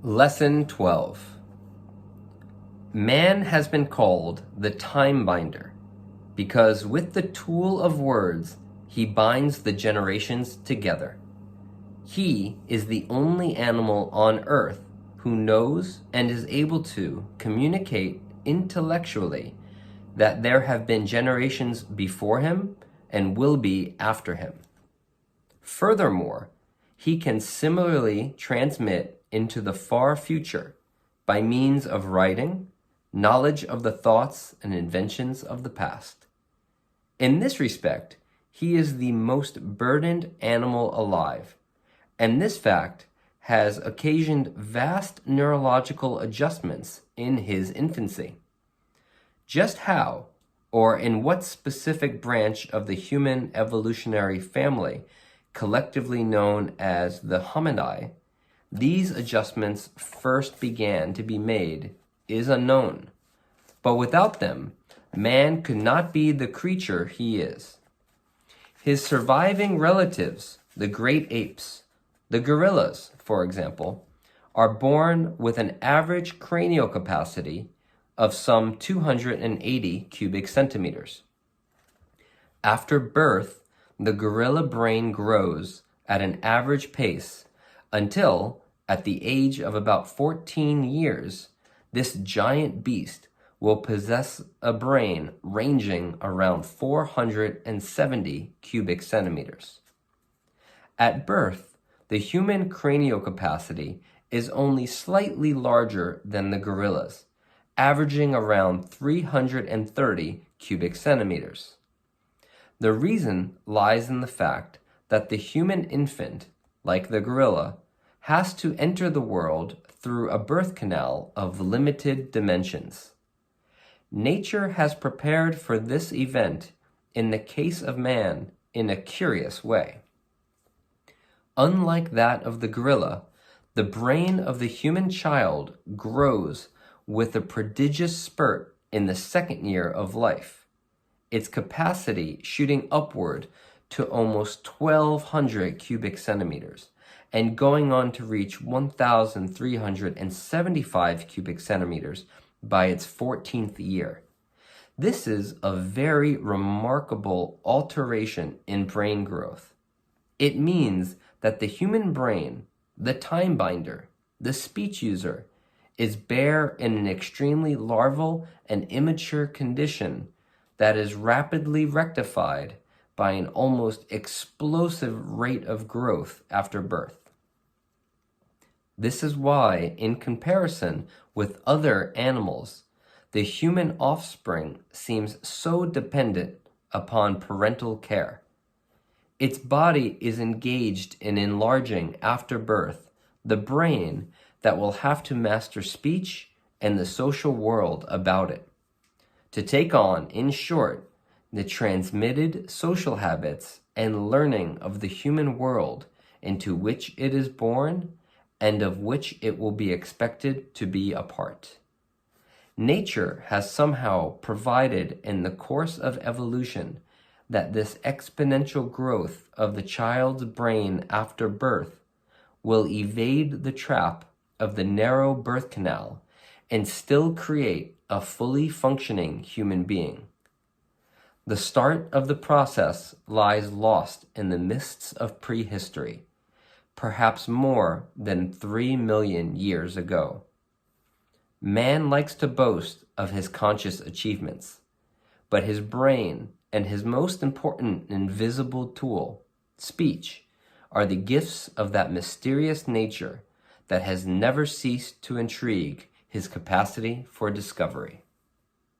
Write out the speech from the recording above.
Lesson 12. Man has been called the time binder because with the tool of words he binds the generations together. He is the only animal on earth who knows and is able to communicate intellectually that there have been generations before him and will be after him. Furthermore, he can similarly transmit into the far future by means of writing, knowledge of the thoughts and inventions of the past. In this respect, he is the most burdened animal alive, and this fact has occasioned vast neurological adjustments in his infancy. Just how, or in what specific branch of the human evolutionary family, collectively known as the hominidae, these adjustments first began to be made is unknown. But without them, man could not be the creature he is. His surviving relatives, the great apes, the gorillas, for example, are born with an average cranial capacity of some 280 cubic centimeters. After birth, the gorilla brain grows at an average pace until, at the age of about 14 years, this giant beast will possess a brain ranging around 470 cubic centimeters. At birth, the human cranial capacity is only slightly larger than the gorillas, averaging around 330 cubic centimeters. The reason lies in the fact that the human infant, like the gorilla, has to enter the world through a birth canal of limited dimensions. Nature has prepared for this event in the case of man in a curious way. Unlike that of the gorilla, the brain of the human child grows with a prodigious spurt in the second year of life, its capacity shooting upward to almost 1,200 cubic centimeters and going on to reach 1,375 cubic centimeters by its 14th year. This is a very remarkable alteration in brain growth. It means that the human brain, the time binder, the speech user, is bare in an extremely larval and immature condition that is rapidly rectified by an almost explosive rate of growth after birth. This is why, in comparison with other animals, the human offspring seems so dependent upon parental care. Its body is engaged in enlarging after birth the brain that will have to master speech and the social world about it, to take on, in short, the transmitted social habits and learning of the human world into which it is born and of which it will be expected to be a part. Nature has somehow provided in the course of evolution that this exponential growth of the child's brain after birth will evade the trap of the narrow birth canal and still create a fully functioning human being. The start of the process lies lost in the mists of prehistory, perhaps more than 3 million years ago. Man likes to boast of his conscious achievements, but his brain and his most important invisible tool, speech, are the gifts of that mysterious nature that has never ceased to intrigue his capacity for discovery.